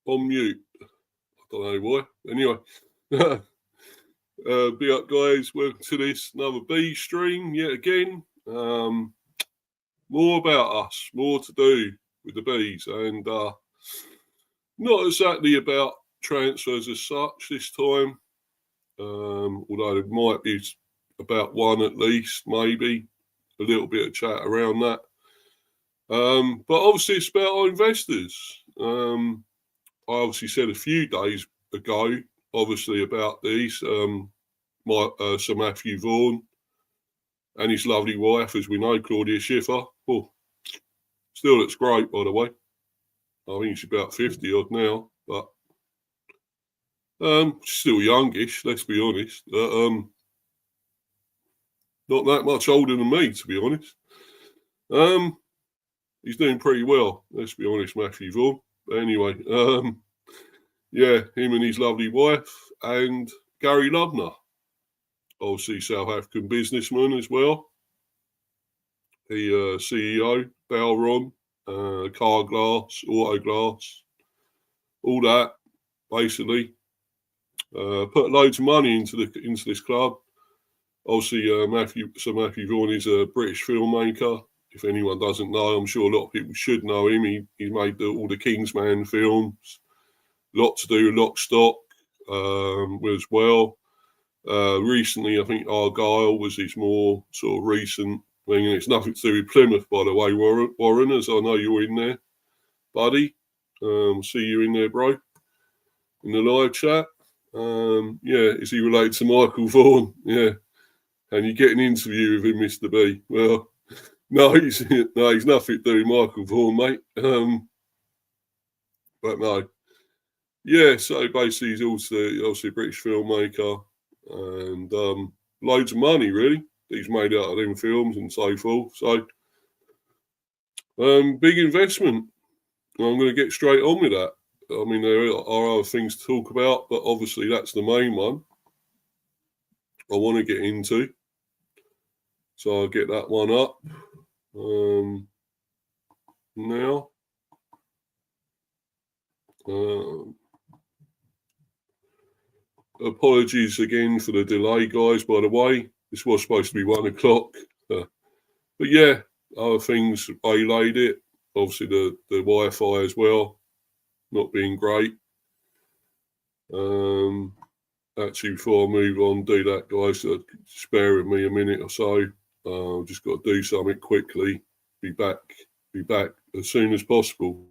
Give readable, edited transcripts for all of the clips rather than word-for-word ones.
on mute. I don't know why. Anyway, big up, guys. Welcome to this another bee stream yet again. More about us, more to do with the bees, and not exactly about transfers as such this time. Although there might be about one at least, maybe a little bit of chat around that. But obviously it's about our investors. I obviously said a few days ago, obviously about these, Sir Matthew Vaughan and his lovely wife, as we know, Claudia Schiffer. Oh, still looks great, by the way. I think she's about 50 odd now, but still youngish, let's be honest. Not that much older than me, to be honest. He's doing pretty well, let's be honest, Matthew Vaughan. But anyway, yeah, him and his lovely wife, and Gary Lubner, obviously South African businessman as well. He CEO, Vaughan, car glass, auto glass, all that, basically. Put loads of money into this club. Obviously, Sir Matthew Vaughan is a British filmmaker. If anyone doesn't know, I'm sure a lot of people should know him. He made all the Kingsman films, a lot to do with Lock, Stock as well. Recently, I think Argyle was his more sort of recent thing, and it's nothing to do with Plymouth, by the way, Warren, as I know you're in there, buddy. See you in there, bro, in the live chat. Yeah, is he related to Michael Vaughan? Yeah. And you get an interview with him, Mr. B. Well, no, he's nothing to do with Michael Vaughan, mate. But no. Yeah, so basically he's also a British filmmaker, and loads of money, really, he's made out of them films and so forth. So, big investment. I'm going to get straight on with that. I mean, there are other things to talk about, but obviously that's the main one I want to get into. So I'll get that one up now. Apologies again for the delay, guys, by the way. This was supposed to be 1 o'clock. But yeah, other things waylaid it. Obviously the Wi-Fi as well, not being great. Actually, before I move on, do that, guys. Spare with me a minute or so. I've just got to do something quickly. Be back as soon as possible.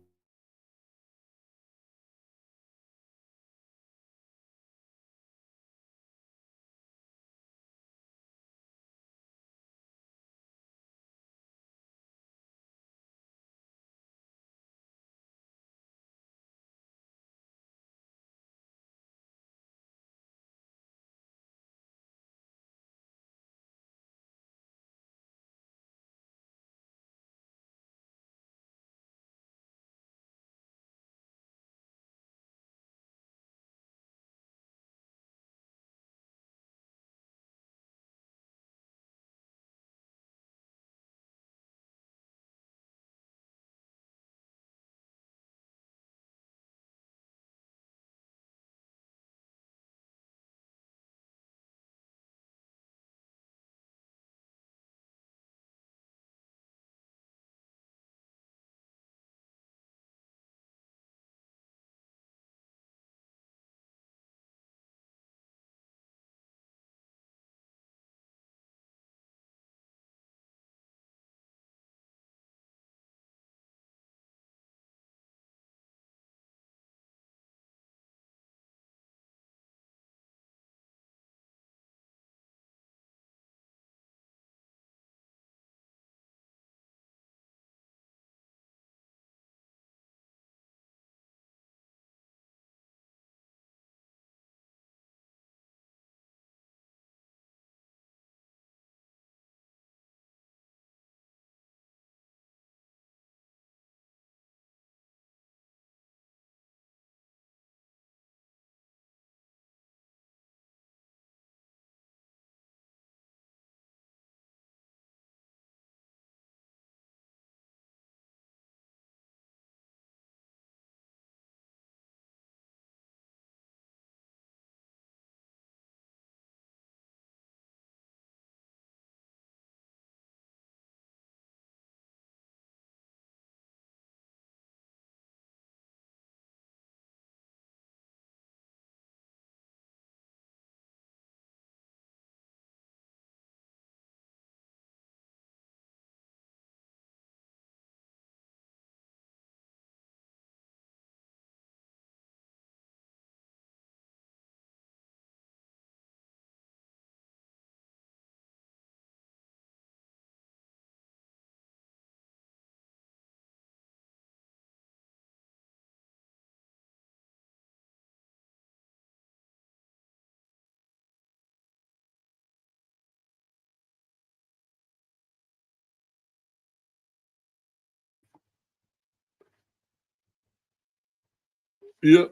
Yeah.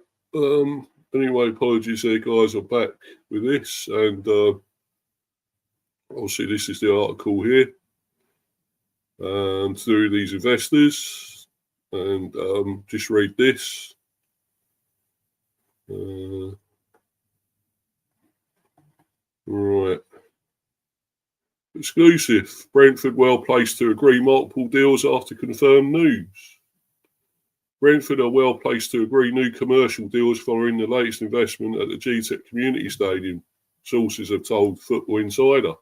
Anyway, apologies there, guys. I'm back with this, and obviously this is the article here through these investors, and just read this. Right. Exclusive. Brentford well placed to agree multiple deals after confirmed news. Brentford are well placed to agree new commercial deals following the latest investment at the GTEC Community Stadium, sources have told Football Insider.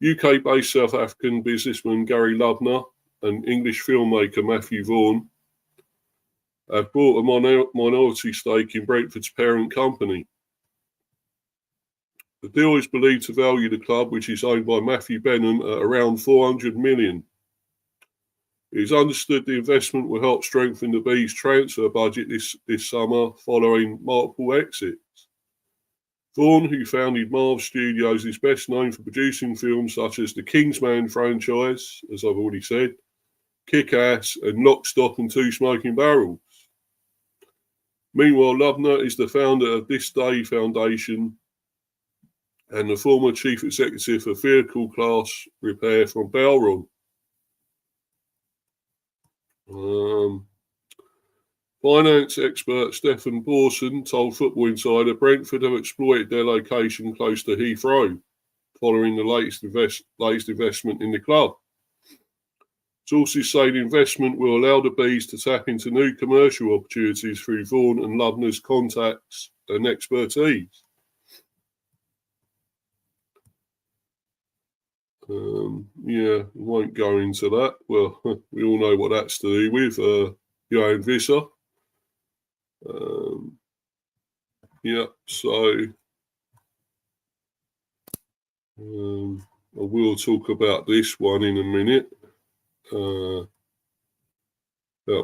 UK-based South African businessman Gary Lubner and English filmmaker Matthew Vaughan have bought a minority stake in Brentford's parent company. The deal is believed to value the club, which is owned by Matthew Benham, at around $400 million. It is understood the investment will help strengthen the Bees' transfer budget this summer following multiple exits. Vaughan, who founded Marv Studios, is best known for producing films such as the Kingsman franchise, as I've already said, Kick-Ass, and Lock, Stock and Two Smoking Barrels. Meanwhile, Lubner is the founder of This Day Foundation and the former chief executive of vehicle class repair from Balron. Finance expert Stefan Borson told Football Insider Brentford have exploited their location close to Heathrow, following the latest investment in the club. Sources say the investment will allow the Bees to tap into new commercial opportunities through Vaughan and Lubner's contacts and expertise. Won't go into that. Well, we all know what that's to do with Johan Visser. I will talk about this one in a minute, about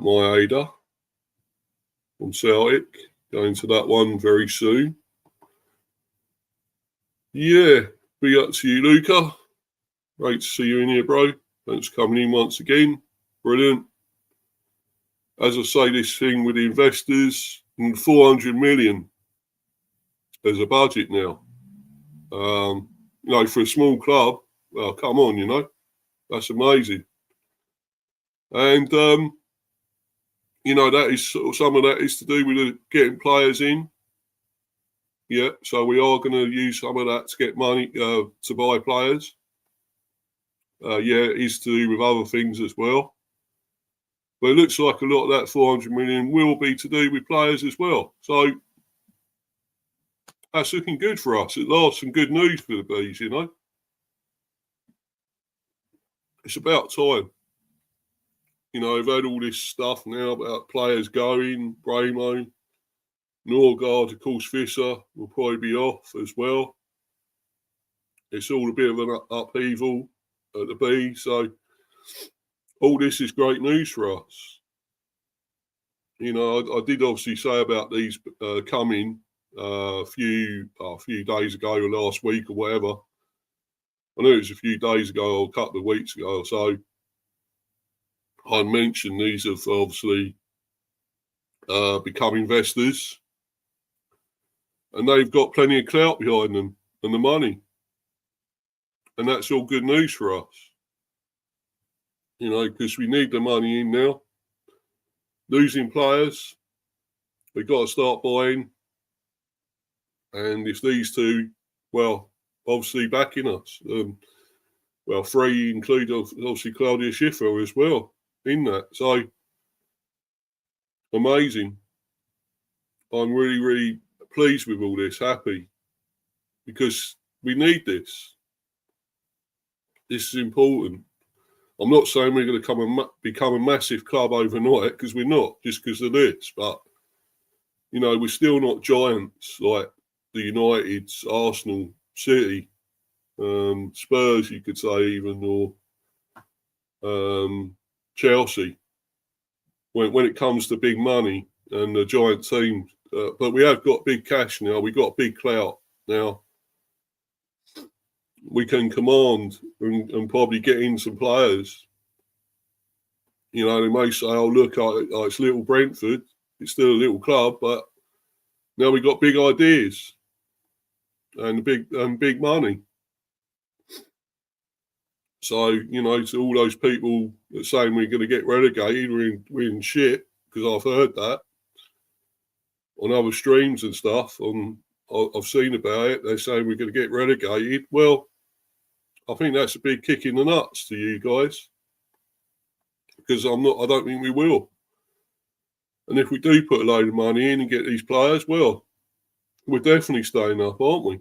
my Ada from Celtic. Going to that one very soon. Yeah, big up to you, Luca. Great to see you in here, bro. Thanks for coming in once again. Brilliant. As I say, this thing with the investors, and 400 million as a budget now. For a small club, well, come on, that's amazing. And, that is some of that is to do with getting players in. Yeah, so we are going to use some of that to get money to buy players. It is to do with other things as well. But it looks like a lot of that 400 million will be to do with players as well. So that's looking good for us. It lasts some good news for the Bees, It's about time. I've had all this stuff now about players going, Bramo, Norgard, of course, Visser will probably be off as well. It's all a bit of an upheaval at the Bees, so all this is great news for us. I did obviously say about these coming a few days ago or last week or whatever. I know it was a few days ago or a couple of weeks ago or so. I mentioned these have obviously become investors, and they've got plenty of clout behind them and the money. And that's all good news for us. Because we need the money in now. Losing players, we've got to start buying. And if these two, well, obviously backing us, three include obviously Claudia Schiffer as well in that. So, amazing. I'm really, really pleased with all this, happy, because we need this. This is important. I'm not saying we're going to become a massive club overnight, because we're not, just because of this. But, we're still not giants like the Uniteds, Arsenal, City, Spurs, you could say even, or Chelsea. When it comes to big money and the giant teams. But we have got big cash now. We've got big clout now. We can command and probably get in some players. They may say, oh, look, it's little Brentford. It's still a little club, but now we've got big ideas and big money. So, you know, to all those people that are saying we're going to get relegated, we're in shit, because I've heard that on other streams and stuff. I've seen about it. They're saying we're going to get relegated. Well, I think that's a big kick in the nuts to you guys, because I don't think we will. And if we do put a load of money in and get these players, well, we're definitely staying up, aren't we?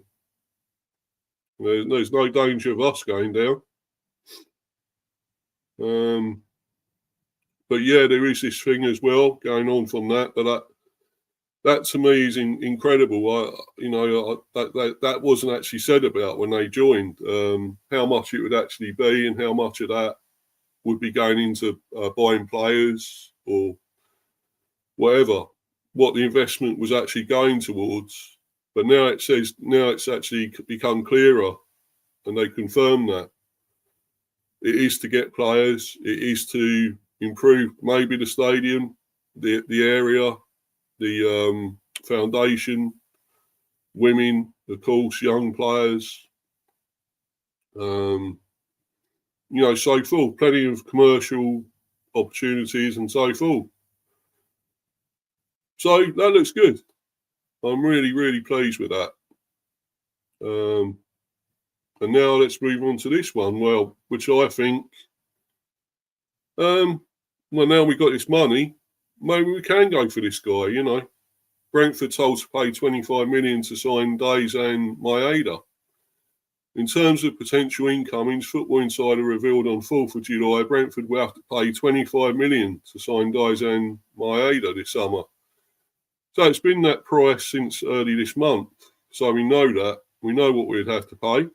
There's no danger of us going down. But yeah, there is this thing as well going on from that. But that to me is incredible. That wasn't actually said about when they joined. How much it would actually be, and how much of that would be going into buying players or whatever. What the investment was actually going towards. But now it's actually become clearer, and they confirm that. It is to get players. It is to improve maybe the stadium, the area, the foundation, women, of course, young players. So forth. Plenty of commercial opportunities and so forth. So that looks good. I'm really, really pleased with that. And now let's move on to this one. Well, which I think, now we've got this money, maybe we can go for this guy, you know. Brentford told to pay 25 million to sign Days and Maeda. In terms of potential incomings, Football Insider revealed on 4th of July, Brentford will have to pay 25 million to sign Days and Maeda this summer. So it's been that price since early this month. So we know that. We know what we'd have to pay.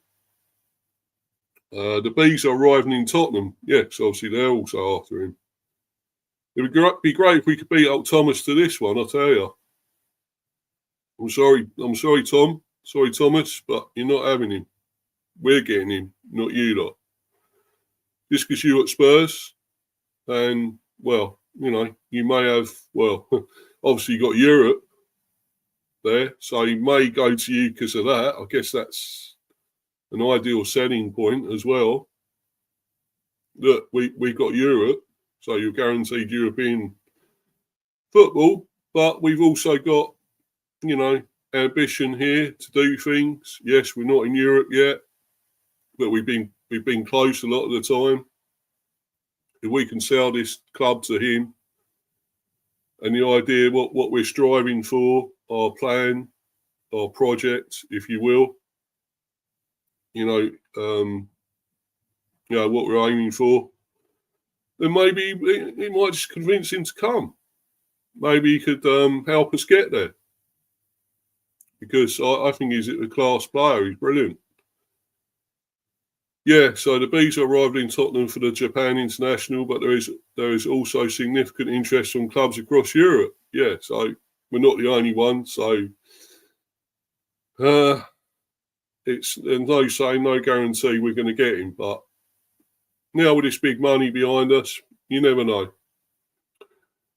The Bees are arriving in Tottenham. Yes, obviously they're also after him. It would be great if we could beat up Thomas to this one, I'll tell you. I'm sorry, Tom. Sorry, Thomas, but you're not having him. We're getting him, not you lot. Just because you at Spurs, and, well, you know, you may have, well, obviously you got Europe there, so he may go to you because of that. I guess that's an ideal selling point as well. Look, we've got Europe, so you're guaranteed European football, but we've also got, you know, ambition here to do things. Yes, we're not in Europe yet, but we've been close a lot of the time. If we can sell this club to him, and the idea what we're striving for, our plan, our project, if you will, what we're aiming for, then maybe it might just convince him to come. Maybe he could help us get there. Because I think he's a class player. He's brilliant. Yeah, so the Bees arrived in Tottenham for the Japan International, but there is also significant interest from clubs across Europe. Yeah, so we're not the only one. So it's no saying, no guarantee we're going to get him. But now with this big money behind us, you never know.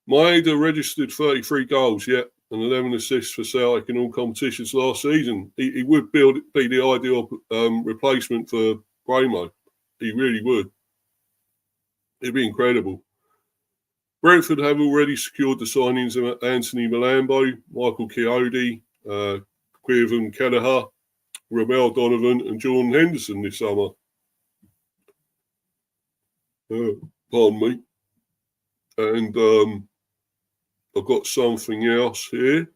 Maeda registered 33 goals, and 11 assists for Celtic in all competitions last season. He would be the ideal replacement for Bramo. He really would. It'd be incredible. Brentford have already secured the signings of Anthony Malambo, Michael Coyote, Quiven Kelleher, Ramel Donovan and Jordan Henderson this summer. Pardon me. And I've got something else here.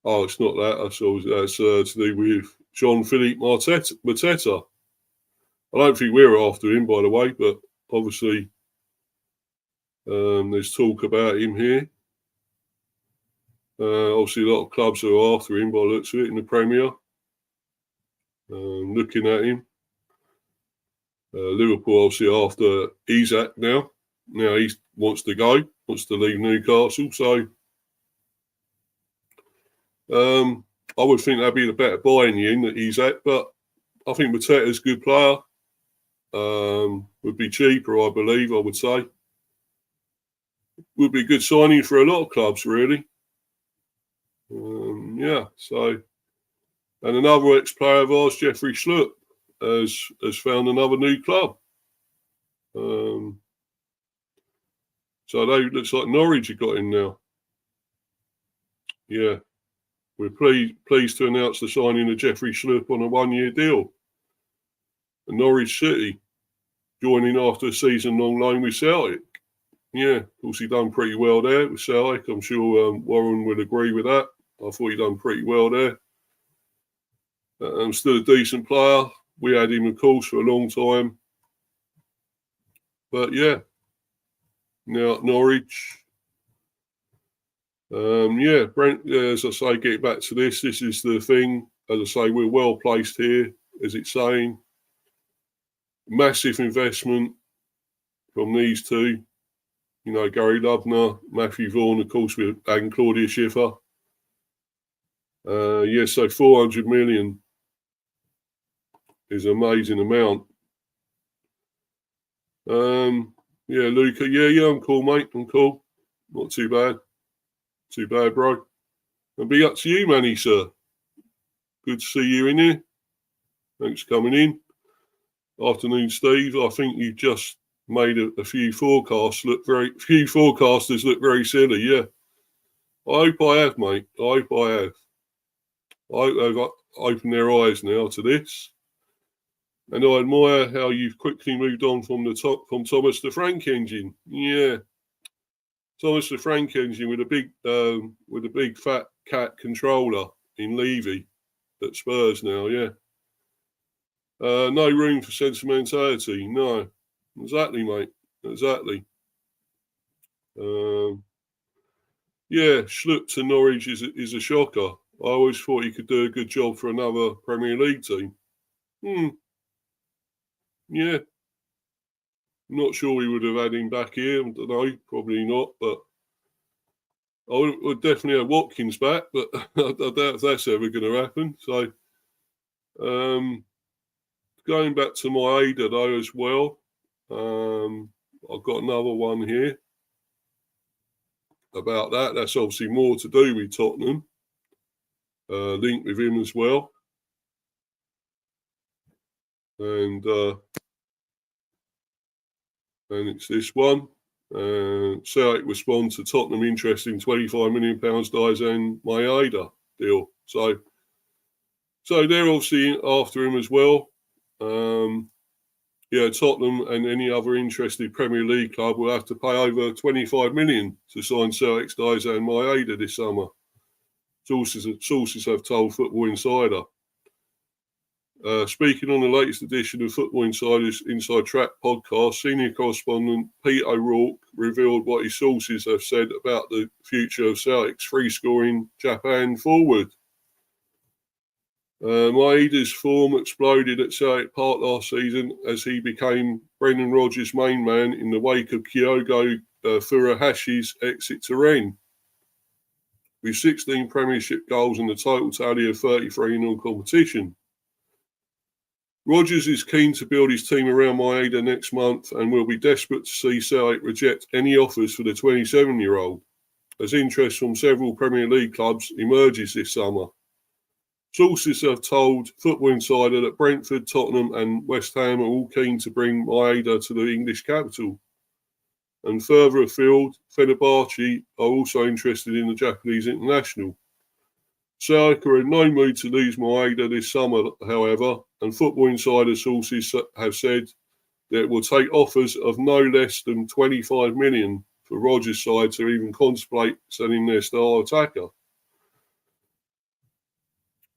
It's not that. That's to do with Jean-Philippe Mateta. I don't think we're after him, by the way, but obviously there's talk about him here. Obviously, a lot of clubs are after him by the looks of it in the Premier. Looking at him. Liverpool obviously after Isak now. Now he wants to go, wants to leave Newcastle. So I would think that'd be the better buy in the end that Isak, but I think Mateta's a good player. Would be cheaper, I believe, I would say. would be a good signing for a lot of clubs, really. So, and another ex-player of ours, Jeffrey Schlupp, has found another new club. So they looks like Norwich have got him now. Yeah, we're pleased to announce the signing of Jeffrey Schlupp on a 1-year deal. And Norwich City joining after a season-long loan with Celtic. Yeah, of course he done pretty well there with Celtic. I'm sure Warren would agree with that. I thought he done pretty well there. Still a decent player. We had him, of course, for a long time. But yeah, now at Norwich. Brent, as I say, get back to this. This is the thing. As I say, we're well placed here, as it's saying. Massive investment from these two. You know, Gary Lubner, Matthew Vaughan, of course, and Claudia Schiffer. So 400 million is an amazing amount. Luca. Yeah, I'm cool, mate. I'm cool. Not too bad. Too bad, bro. I'll be up to you, Manny, sir. Good to see you in here. Thanks for coming in. Afternoon, Steve. I think you just made a few forecasters look very silly. Yeah. I hope I have, mate. I hope I have. I hope they've opened their eyes now to this. And I admire how you've quickly moved on from Thomas the Frank engine. Yeah. Thomas the Frank engine with a big fat cat controller in Levy at Spurs now, yeah. No room for sentimentality. No. Exactly, mate. Exactly. Schlupp to Norwich is a shocker. I always thought he could do a good job for another Premier League team. Yeah. Not sure we would have had him back here. I don't know. Probably not. But I would definitely have Watkins back. But I doubt if that's ever going to happen. So, going back to my Ada, though, as well. I've got another one here about that. That's obviously more to do with Tottenham. Linked with him as well. And it's this one. Celtic respond to Tottenham interest in £25 million Daisen Maeda deal. So they're obviously after him as well. Tottenham and any other interested Premier League club will have to pay over £25 million to sign Celtic's Daisen Maeda this summer. Sources have told Football Insider. Speaking on the latest edition of Football Insider's Inside Track podcast, senior correspondent Pete O'Rourke revealed what his sources have said about the future of Celtic's free-scoring Japan forward. Maeda's form exploded at Celtic Park last season as he became Brendan Rodgers' main man in the wake of Kyogo Furahashi's exit to Rennes. With 16 Premiership goals and a total tally of 33 in all competition. Rodgers is keen to build his team around Maeda next month and will be desperate to see Celtic reject any offers for the 27-year-old, as interest from several Premier League clubs emerges this summer. Sources have told Football Insider that Brentford, Tottenham and West Ham are all keen to bring Maeda to the English capital. And further afield, Fenerbahce are also interested in the Japanese international. Celtic are in no mood to lose Maeda this summer, however, and Football Insider sources have said that it will take offers of no less than £25 million for Rodgers' side to even contemplate selling their star attacker.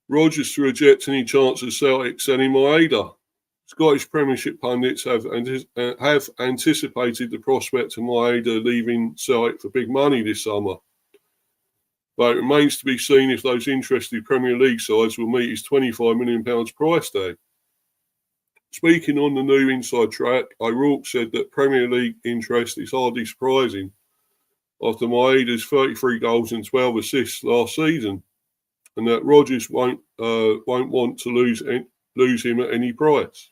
Rodgers to reject any chance of Celtic selling Maeda. Scottish Premiership pundits have anticipated the prospect of Maeda leaving Celtic for big money this summer. But it remains to be seen if those interested Premier League sides will meet his £25 million price tag. Speaking on the new Inside Track, O'Rourke said that Premier League interest is hardly surprising after Maeda's 33 goals and 12 assists last season, and that Rodgers won't want to lose him at any price.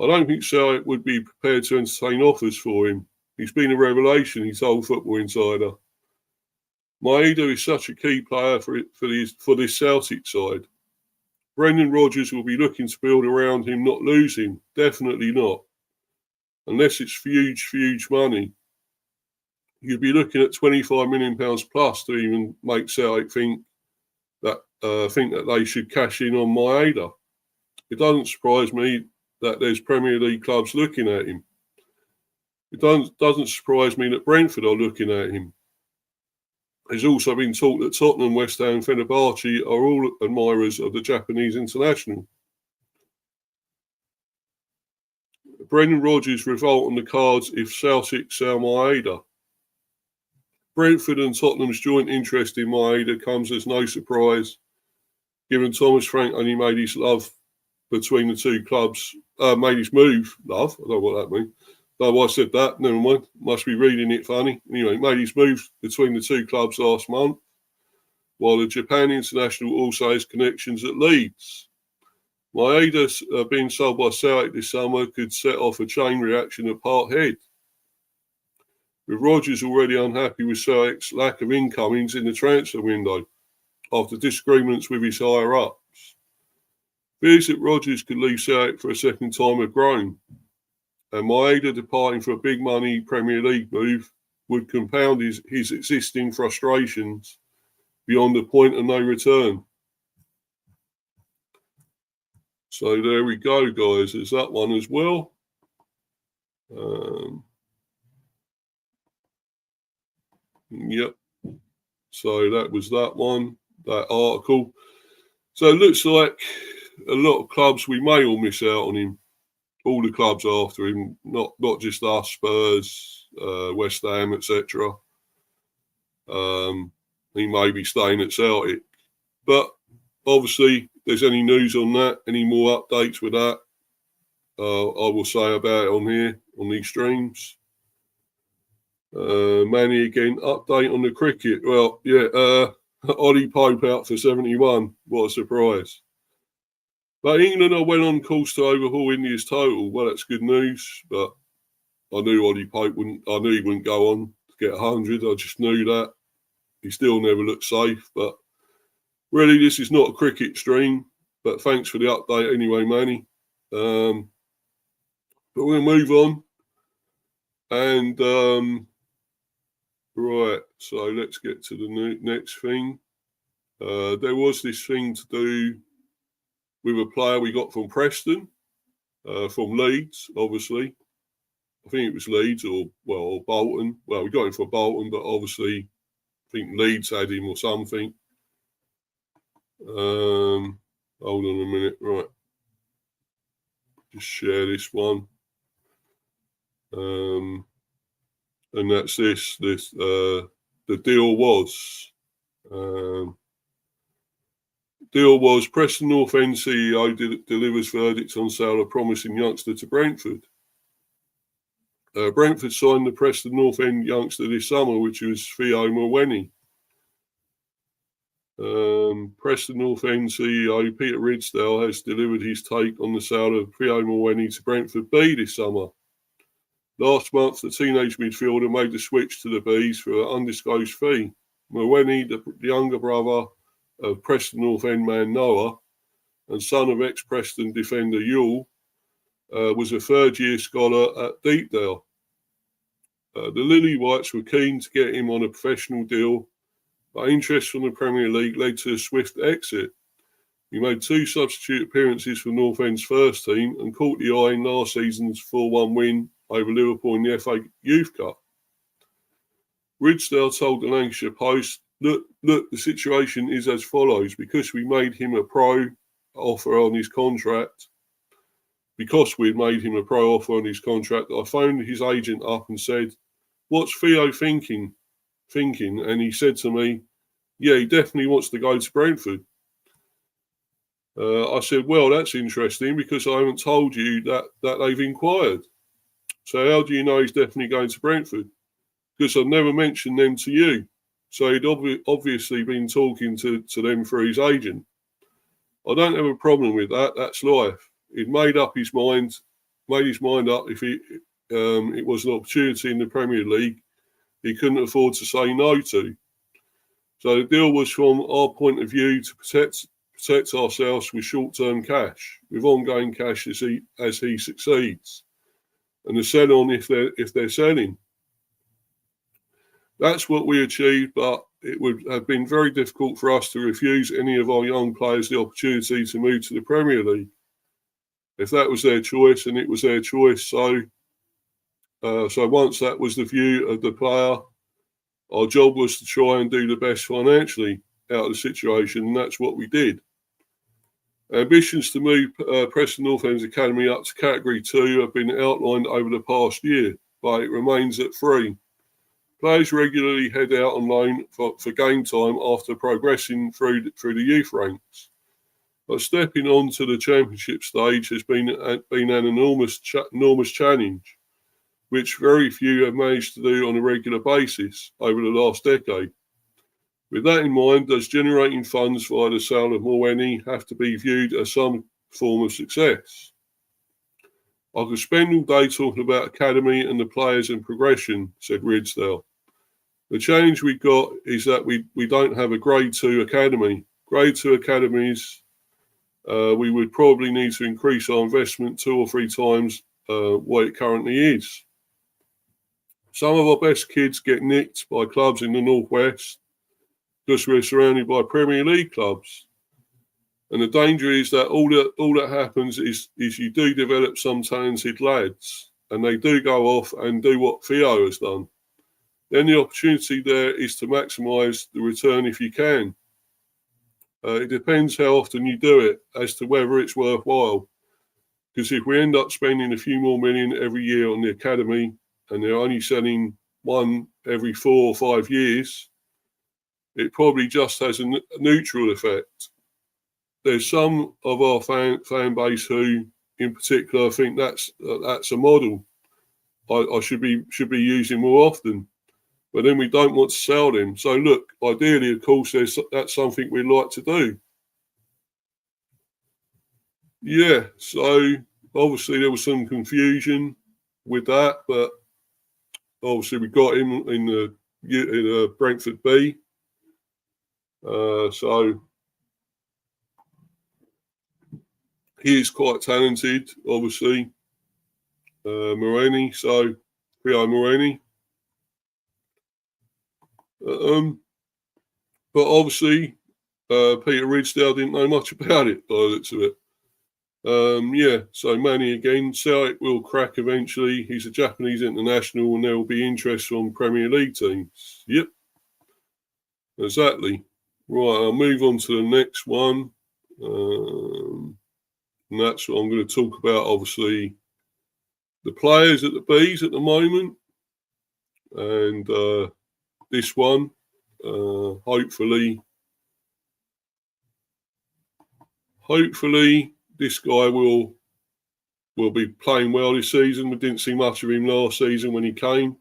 I don't think Celtic would be prepared to entertain offers for him. He's been a revelation, he told Football Insider. Maeda is such a key player for this Celtic side. Brendan Rodgers will be looking to build around him, not lose him. Definitely not. Unless it's huge money. You'd be looking at £25 million plus to even make Celtic think that they should cash in on Maeda. It doesn't surprise me that there's Premier League clubs looking at him. It doesn't surprise me that Brentford are looking at him. There's also been talk that Tottenham, West Ham, and Fenerbahce are all admirers of the Japanese international. Brendan Rodgers revolt on the cards if Celtic sell Maeda. Brentford and Tottenham's joint interest in Maeda comes as no surprise, given Thomas Frank only made his love between the two clubs, made his move, love, I don't know what that means. No, I said that, never mind, must be reading it funny. Anyway, made his move between the two clubs last month, while the Japan international also has connections at Leeds. Maeda being sold by Celtic this summer could set off a chain reaction at Parkhead. With Rodgers already unhappy with Celtic's lack of incomings in the transfer window after disagreements with his higher-ups. Fears that Rodgers could leave Celtic for a second time have grown, and Maeda departing for a big money Premier League move would compound his existing frustrations beyond the point of no return. So there we go, guys. There's that one as well. Yep. So that was that one, that article. So it looks like a lot of clubs, we may all miss out on him. All the clubs after him, not just us, Spurs, West Ham, etc. He may be staying at Celtic. But obviously, if there's any news on that, any more updates with that, I will say about it on here, on these streams. Manny again, update on the cricket. Well, yeah, Ollie Pope out for 71. What a surprise. But England are well on course to overhaul India's total. Well, that's good news, but I knew Ollie Pope wouldn't. I knew he wouldn't go on to get 100. I just knew that. He still never looked safe. But really, this is not a cricket stream. But thanks for the update anyway, Manny. But we'll move on. And right, so let's get to the next thing. There was this thing to do with a player we got from Preston, from Leeds, obviously. I think it was Leeds or Bolton. Well, we got him from Bolton, but obviously I think Leeds had him or something. Hold on a minute, right. Just share this one. And that's this. The deal was... Deal was Preston North End CEO delivers verdict on sale of promising youngster to Brentford. Brentford signed the Preston North End youngster this summer, which was Theo Mawene. Preston North End CEO Peter Ridsdale has delivered his take on the sale of Theo Mawene to Brentford B this summer. Last month, the teenage midfielder made the switch to the Bees for an undisclosed fee. Mawene, the younger brother of Preston North End man Noah and son of ex-Preston defender Yule, was a third-year scholar at Deepdale. The Lily Whites were keen to get him on a professional deal, but interest from the Premier League led to a swift exit. He made 2 substitute appearances for North End's first team and caught the eye in last season's 4-1 win over Liverpool in the FA Youth Cup. Ridsdale told the Lancashire Post, Look, the situation is as follows. Because we made him a pro offer on his contract, I phoned his agent up and said, what's Theo thinking? And he said to me, yeah, he definitely wants to go to Brentford. I said, well, that's interesting because I haven't told you that they've inquired. So how do you know he's definitely going to Brentford? Because I've never mentioned them to you. So he'd obviously been talking to them through his agent. I don't have a problem with that. That's life. He'd made his mind up. If it was an opportunity in the Premier League he couldn't afford to say no to. So the deal was, from our point of view, to protect ourselves with short-term cash, with ongoing cash as he succeeds, and the sell-on if they're selling. That's what we achieved, but it would have been very difficult for us to refuse any of our young players the opportunity to move to the Premier League. If that was their choice, and it was their choice, so once that was the view of the player, our job was to try and do the best financially out of the situation, and that's what we did. Ambitions to move Preston North End's Academy up to Category 2 have been outlined over the past year, but it remains at 3. Players regularly head out on loan for game time after progressing through the youth ranks. But stepping on to the championship stage has been an enormous challenge, which very few have managed to do on a regular basis over the last decade. With that in mind, does generating funds via the sale of Morwenny have to be viewed as some form of success? I could spend all day talking about academy and the players and progression, said Ridsdale. The challenge we got is that we don't have a Grade 2 academy. Grade 2 academies, we would probably need to increase our investment 2 or 3 times what it currently is. Some of our best kids get nicked by clubs in the Northwest because we're surrounded by Premier League clubs. And the danger is that all that happens is you do develop some talented lads, and they do go off and do what Theo has done. Then the opportunity there is to maximise the return if you can. It depends how often you do it as to whether it's worthwhile. Because if we end up spending a few more million every year on the academy, and they're only selling one every 4 or 5 years, it probably just has a neutral effect. There's some of our fan base who, in particular, think that's a model I should be using more often. But then we don't want to sell them. So look, ideally, of course, that's something we'd like to do. Yeah, so obviously there was some confusion with that, but obviously we got him in the Brentford B. So he is quite talented, obviously. Moreni, so Theo Moreni. But obviously, Peter Ridsdale didn't know much about it by the looks of it. Yeah, so Manny again. Celtic will crack eventually. He's a Japanese international, and there will be interest from Premier League teams. Yep, exactly. Right, I'll move on to the next one. And that's what I'm going to talk about, obviously, the players at the Bs at the moment. And this one, hopefully, this guy will be playing well this season. We didn't see much of him last season when he came.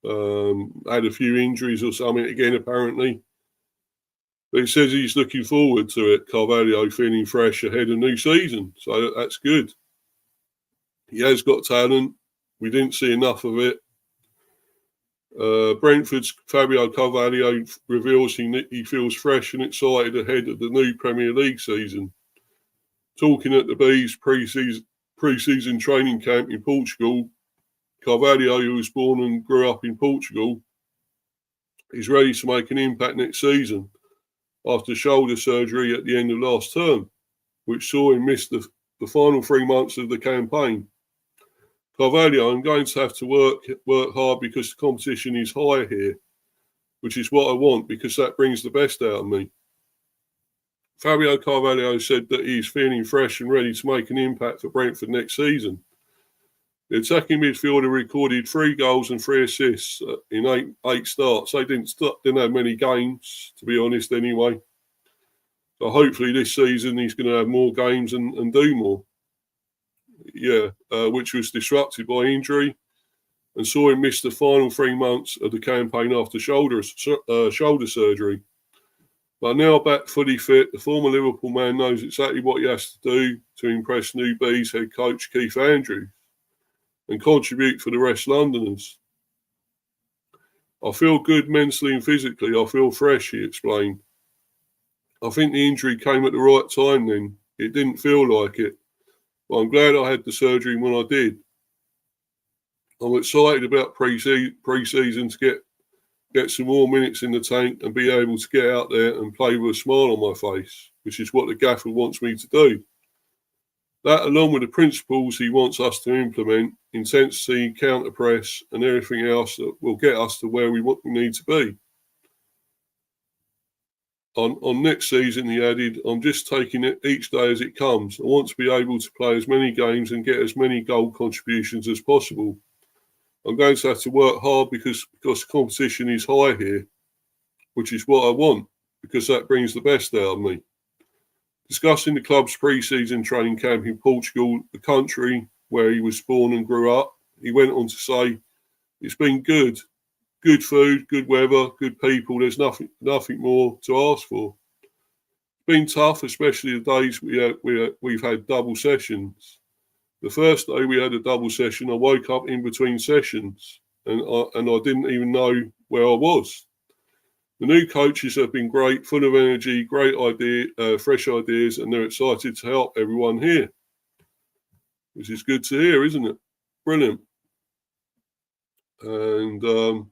Had a few injuries or something again, apparently. But he says he's looking forward to it. Carvalho feeling fresh ahead of new season. So that's good. He has got talent. We didn't see enough of it. Brentford's Fabio Carvalho reveals he feels fresh and excited ahead of the new Premier League season. Talking at the Bees pre-season training camp in Portugal, Carvalho, who was born and grew up in Portugal, is ready to make an impact next season after shoulder surgery at the end of last term, which saw him miss the final 3 months of the campaign. Carvalho, I'm going to have to work hard because the competition is high here, which is what I want because that brings the best out of me. Fabio Carvalho said that he's feeling fresh and ready to make an impact for Brentford next season. The attacking midfielder recorded 3 goals and 3 assists in 8 starts. They didn't have many games, to be honest, anyway. So hopefully this season he's going to have more games and do more. Yeah, which was disrupted by injury and saw him miss the final 3 months of the campaign after shoulder surgery. But now back fully fit, the former Liverpool man knows exactly what he has to do to impress new Bees head coach Keith Andrews. and contribute for the rest Londoners. I feel good mentally and physically. I feel fresh, he explained. I think the injury came at the right time then. It didn't feel like it, but I'm glad I had the surgery when I did. I'm excited about pre-season to get some more minutes in the tank and be able to get out there and play with a smile on my face, which is what the gaffer wants me to do. That, along with the principles he wants us to implement, intensity, counter-press, and everything else that will get us to where we need to be. On next season, he added, I'm just taking it each day as it comes. I want to be able to play as many games and get as many goal contributions as possible. I'm going to have to work hard because the competition is high here, which is what I want, because that brings the best out of me. Discussing the club's pre-season training camp in Portugal, the country where he was born and grew up, he went on to say, it's been good. Good food, good weather, good people. There's nothing more to ask for. It's been tough, especially the days we've had double sessions. The first day we had a double session, I woke up in between sessions and I didn't even know where I was. The new coaches have been great, full of energy, great fresh ideas, and they're excited to help everyone here. Which is good to hear, isn't it? Brilliant. And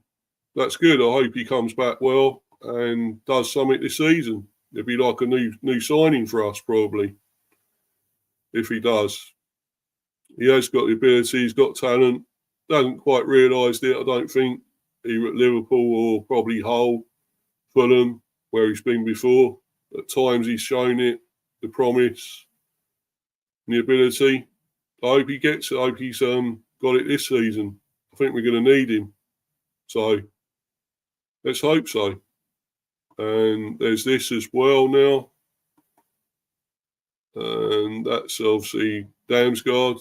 that's good. I hope he comes back well and does something this season. It'd be like a new signing for us, probably, if he does. He has got the ability, he's got talent. Doesn't quite realise it, I don't think, either at Liverpool or probably Hull, Fulham, where he's been before. At times he's shown it, the promise, and the ability. I hope he gets it. I hope he's got it this season. I think we're going to need him. So let's hope so. And there's this as well now. And that's obviously Damsgaard.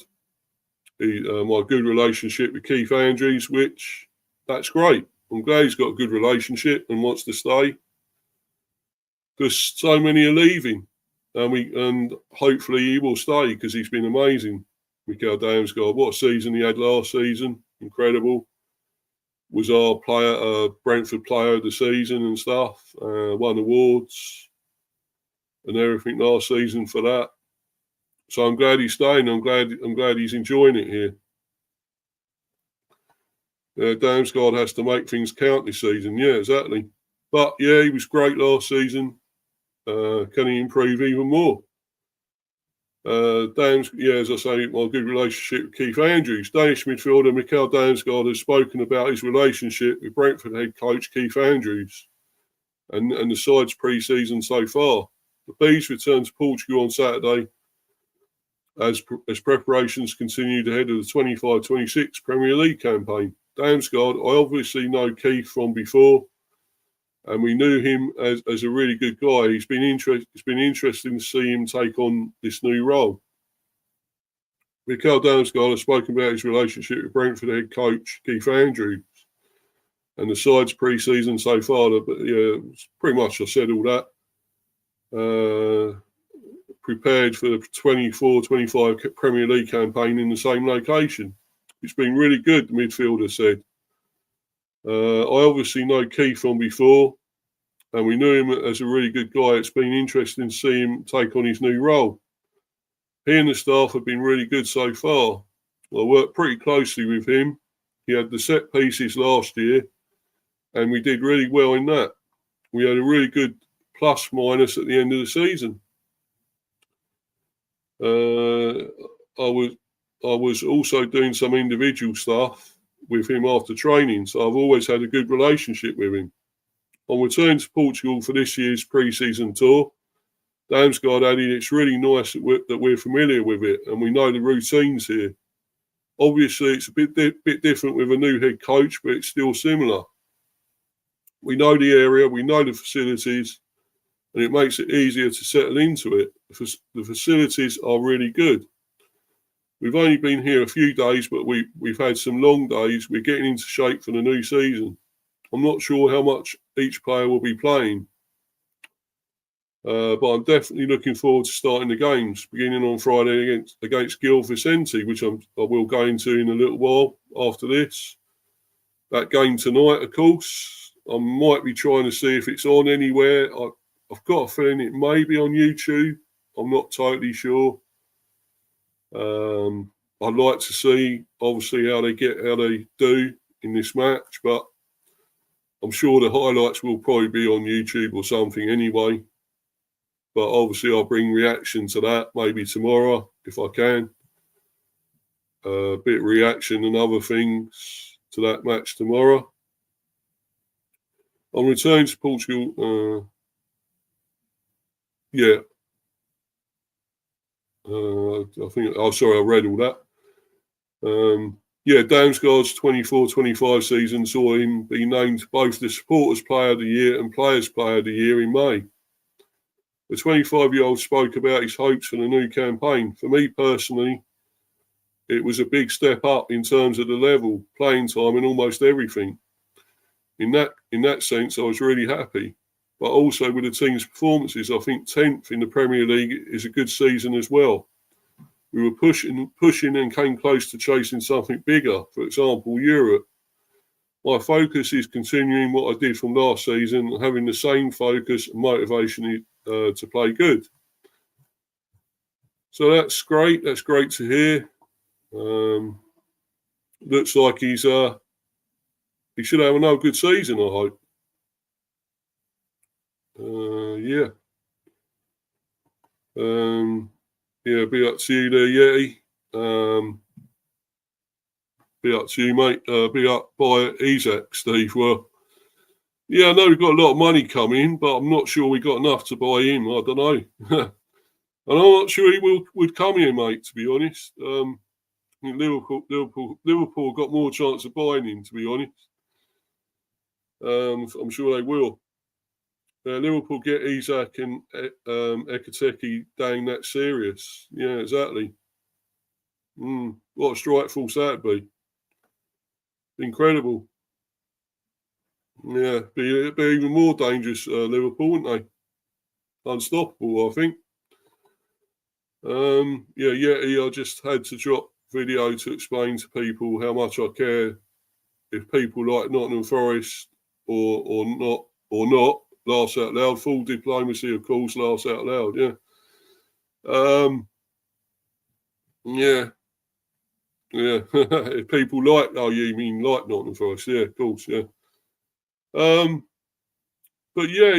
My good relationship with Keith Andrews, which that's great. I'm glad he's got a good relationship and wants to stay. Because so many are leaving. And hopefully he will stay because he's been amazing. Mikael Damsgaard, what a season he had last season. Incredible. Was our Brentford player of the season and stuff. Won awards and everything last season for that. So I'm glad he's staying. I'm glad he's enjoying it here. Damsgaard has to make things count this season. Yeah, exactly. But yeah, he was great last season. Can he improve even more? As I say, my good relationship with Keith Andrews. Danish midfielder Mikael Damsgaard has spoken about his relationship with Brentford head coach Keith Andrews and the side's pre-season so far. The Bees return to Portugal on Saturday as preparations continued ahead of the 25-26 Premier League campaign. Damsgaard, I obviously know Keith from before, and we knew him as a really good guy. It's been interesting to see him take on this new role. Mikael Damsgaard has spoken about his relationship with Brentford head coach Keith Andrews and the side's pre-season so far. But yeah, pretty much I said all that. Prepared for the 24-25 Premier League campaign in the same location. It's been really good, the midfielder said. I obviously know Keith from before, and we knew him as a really good guy. It's been interesting to see him take on his new role. He and the staff have been really good so far. I worked pretty closely with him. He had the set pieces last year, and we did really well in that. We had a really good plus-minus at the end of the season. I was also doing some individual stuff with him after training, so I've always had a good relationship with him. On return to Portugal for this year's pre-season tour, Damsgaard added, it's really nice that we're familiar with it and we know the routines here. Obviously, it's a bit different with a new head coach, but it's still similar. We know the area, we know the facilities, and it makes it easier to settle into it. The facilities are really good. We've only been here a few days, but we've had some long days. We're getting into shape for the new season. I'm not sure how much each player will be playing. But I'm definitely looking forward to starting the games, beginning on Friday against Gil Vicente, which I will go into in a little while after this. That game tonight, of course, I might be trying to see if it's on anywhere. I've got a feeling it may be on YouTube. I'm not totally sure. I'd like to see, obviously, how they do in this match, but I'm sure the highlights will probably be on YouTube or something anyway. But obviously, I'll bring reaction to that maybe tomorrow if I can. A bit of reaction and other things to that match tomorrow. On return to Portugal, yeah. I think, sorry, I read all that. Damsgaard's 24-25 season saw him be named both the Supporters Player of the Year and Players Player of the Year in May. The 25-year-old spoke about his hopes for the new campaign. For me personally, it was a big step up in terms of the level, playing time and almost everything. In that sense, I was really happy. But also with the team's performances, I think 10th in the Premier League is a good season as well. We were pushing and came close to chasing something bigger, for example, Europe. My focus is continuing what I did from last season, having the same focus and motivation to play good. So that's great. That's great to hear. Looks like he should have another good season, I hope. Be up to you there, Yeti. Be up to you, mate. Be up by Isaac, Steve. Well, yeah, I know we've got a lot of money coming, but I'm not sure we got enough to buy him. I don't know. And I'm not sure he would come here, mate, to be honest. Liverpool got more chance of buying him, to be honest. I'm sure they will. Liverpool get Isaac and Ekateki down that serious. Yeah, exactly. What a strike force that'd be. Incredible. Yeah, be even more dangerous, Liverpool, wouldn't they? Unstoppable, I think. I just had to drop video to explain to people how much I care if people like Nottingham Forest or not. Laughs out loud. Full diplomacy, of course, laughs out loud, yeah. If people like, you mean like Nottingham Forest, yeah, of course, yeah. But yeah,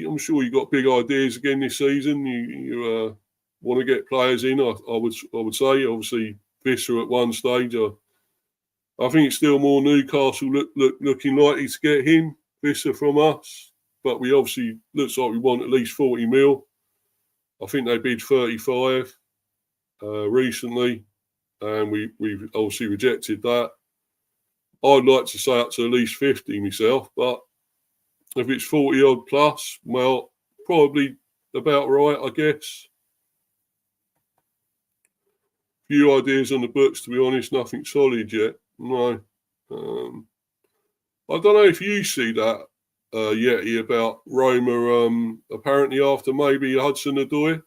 I'm sure you got big ideas again this season. You want to get players in. I would say, obviously, Visser at one stage. I think it's still more Newcastle looking likely to get him, Visser, from us. But we obviously looks like we want at least 40 mil. I think they bid 35 recently, and we've obviously rejected that. I'd like to say up to at least 50 myself, but if it's 40 odd plus, well, probably about right, I guess. Few ideas on the books, to be honest, nothing solid yet. No. I don't know if you see that, Yeti, about Roma, apparently after maybe Hudson-Odoi.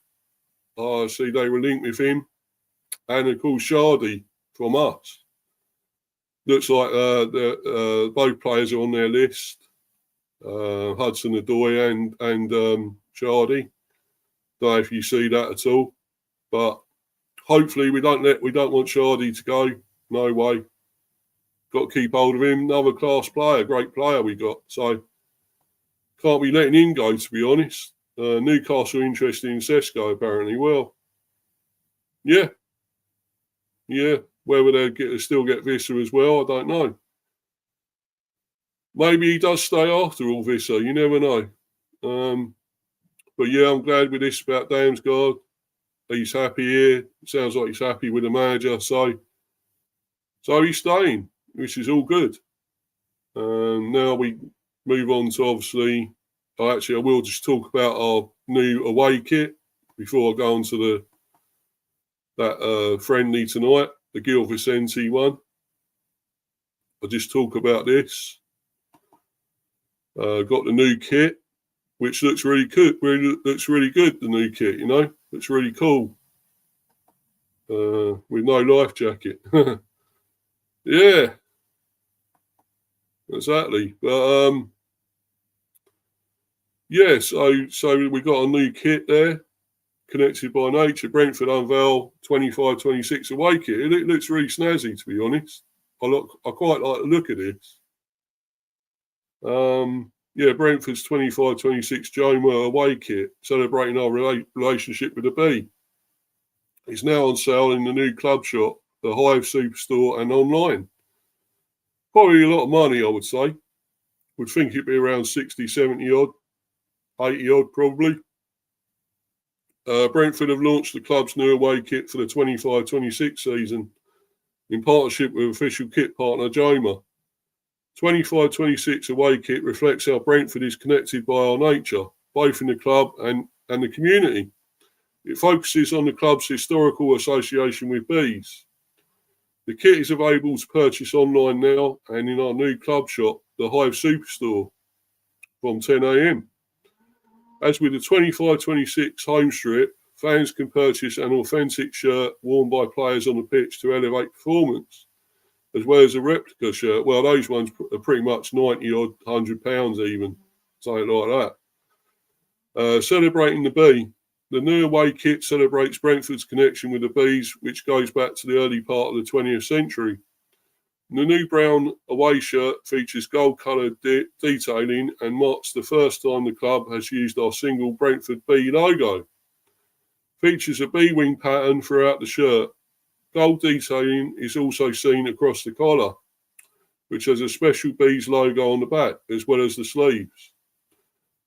I see they were linked with him. And, of course, Shardy from us. Looks like both players are on their list. Hudson-Odoi and Shardy. Don't know if you see that at all. But hopefully we don't want Shardy to go. No way. Got to keep hold of him. Another class player, great player we got. So can't be letting him go, to be honest. Newcastle interested in Sesko apparently. Well, yeah. Whether they'll still get Visser as well, I don't know. Maybe he does stay after all, Visser. You never know. But yeah, I'm glad with this about Damsgaard. He's happy here. Sounds like he's happy with the manager. So he's staying, which is all good. Now we move on to obviously. I will just talk about our new away kit before I go on to that friendly tonight, the Gil Vicente one. I'll just talk about this. Got the new kit, which looks really good. Looks really good. The new kit, you know, looks really cool. With no life jacket. Yeah, exactly. But yeah, so we got a new kit there, connected by nature. Brentford unveil 25-26 away kit. It looks really snazzy, to be honest. I quite like the look of this. Yeah, Brentford's 25-26 Joma away kit, celebrating our relationship with the bee. It's now on sale in the new club shop, the Hive Superstore, and online. Probably a lot of money, I would say. Would think it'd be around 60, 70 odd, 80 odd probably. Brentford have launched the club's new away kit for the 25-26 season in partnership with official kit partner Joma. 25-26 away kit reflects how Brentford is connected by our nature, both in the club and the community. It focuses on the club's historical association with bees. The kit is available to purchase online now and in our new club shop, the Hive Superstore, from 10 a.m. As with the 25-26 home strip, fans can purchase an authentic shirt worn by players on the pitch to elevate performance, as well as a replica shirt. Well, those ones are pretty much 90 odd, £100 even, something like that. Celebrating the bee. The new away kit celebrates Brentford's connection with the bees, which goes back to the early part of the 20th century. The new brown away shirt features gold-coloured detailing and marks the first time the club has used our single Brentford bee logo. Features a bee wing pattern throughout the shirt. Gold detailing is also seen across the collar, which has a special bees logo on the back, as well as the sleeves.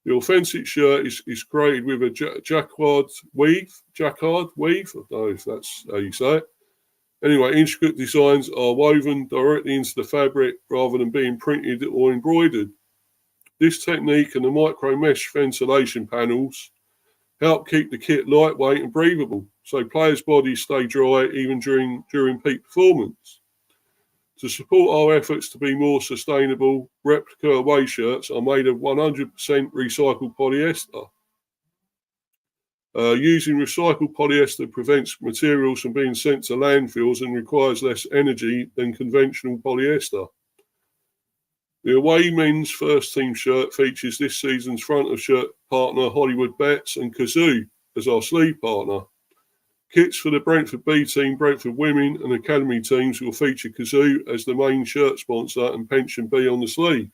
The authentic shirt is created with a jacquard weave. I don't know if that's how you say it. Anyway, intricate designs are woven directly into the fabric rather than being printed or embroidered. This technique and the micro mesh ventilation panels help keep the kit lightweight and breathable, so players' bodies stay dry even during peak performance. To support our efforts to be more sustainable, replica away shirts are made of 100% recycled polyester. Using recycled polyester prevents materials from being sent to landfills and requires less energy than conventional polyester. The away men's first team shirt features this season's front of shirt partner Hollywood Bets and Kazoo as our sleeve partner. Kits for the Brentford B team, Brentford women and academy teams will feature Kazoo as the main shirt sponsor and Pension B on the sleeve.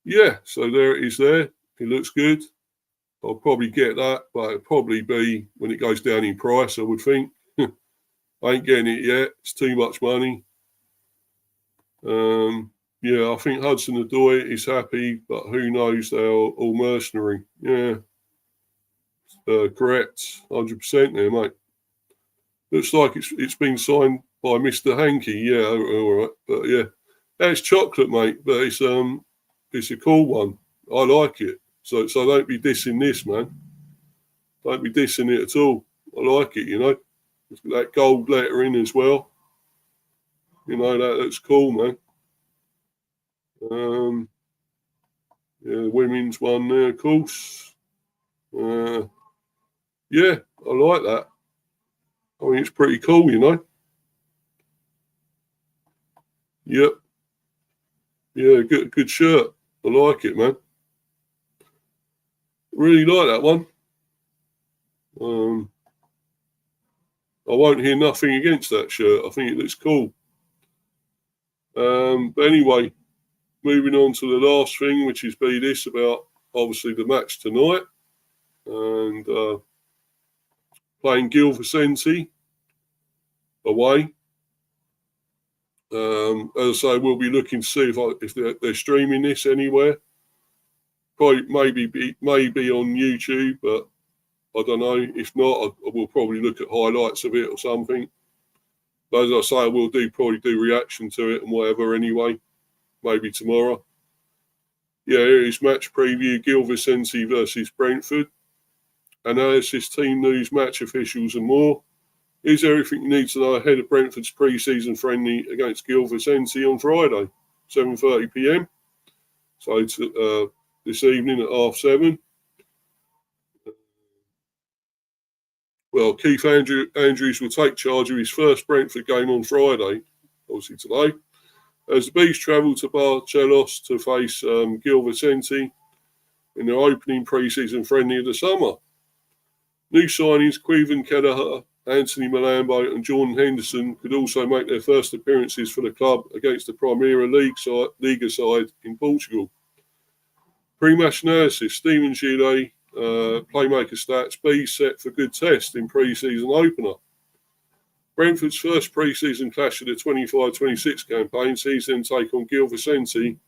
Yeah, so there it is there. It looks good. I'll probably get that, but it'll probably be when it goes down in price, I would think. I ain't getting it yet. It's too much money. Yeah, I think Hudson Odoi is happy, but who knows? They're all mercenary. Yeah, correct. 100% there, mate. Looks like it's been signed by Mr. Hankey. Yeah, all right. But yeah, that's chocolate, mate. But it's a cool one. I like it. So don't be dissing this, man. Don't be dissing it at all. I like it, you know. It's got that gold lettering as well. You know, that looks cool, man. Yeah, women's one there, of course. Yeah, I like that. I mean, it's pretty cool, you know. Yep. Yeah, good shirt. I like it, man. Really like that one. I won't hear nothing against that shirt. I think it looks cool. But anyway, moving on to the last thing, which is this about obviously the match tonight and playing Gilvesenti away. As I say, we'll be looking to see if they're streaming this anywhere. Probably maybe on YouTube, but I don't know. If not, I will probably look at highlights of it or something. But as I say, I will probably do reaction to it and whatever anyway. Maybe tomorrow. Yeah, here is match preview: Gilvesenti versus Brentford. Analysis, team news, match officials, and more. Here's everything you need to know ahead of Brentford's pre-season friendly against Gilvesenti on Friday, 7:30 p.m. So this evening at 7:30. Well, Keith Andrews will take charge of his first Brentford game on Friday, obviously today, as the Bees travel to Barcelos to face Gil Vicente in their opening pre-season friendly of the summer. New signings Queven Kelleher, Anthony Malambo and Jordan Henderson could also make their first appearances for the club against the Primeira Liga side in Portugal. Pre-match analysis, Stephen Gillet, playmaker stats, Bees set for good test in pre-season opener. Brentford's first pre-season clash of the 25-26 campaign sees them take on Gil Vicente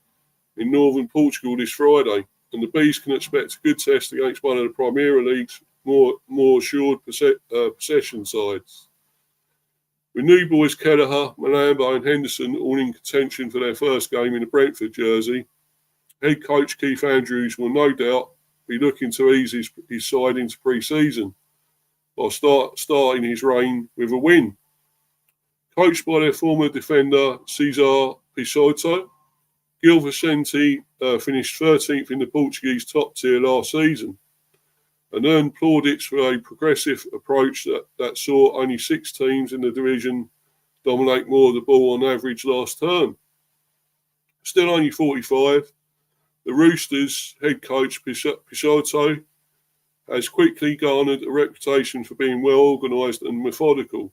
in northern Portugal this Friday, and the Bees can expect a good test against one of the Primeira League's more assured possession sides. With new boys Kelleher, Malambo and Henderson all in contention for their first game in the Brentford jersey, head coach Keith Andrews will no doubt be looking to ease his side into pre-season while starting his reign with a win. Coached by their former defender Cesar Peixoto, Gil Vicente finished 13th in the Portuguese top tier last season and earned plaudits for a progressive approach that saw only 6 teams in the division dominate more of the ball on average last term. Still only 45, the Roosters' head coach Peixoto has quickly garnered a reputation for being well organised and methodical,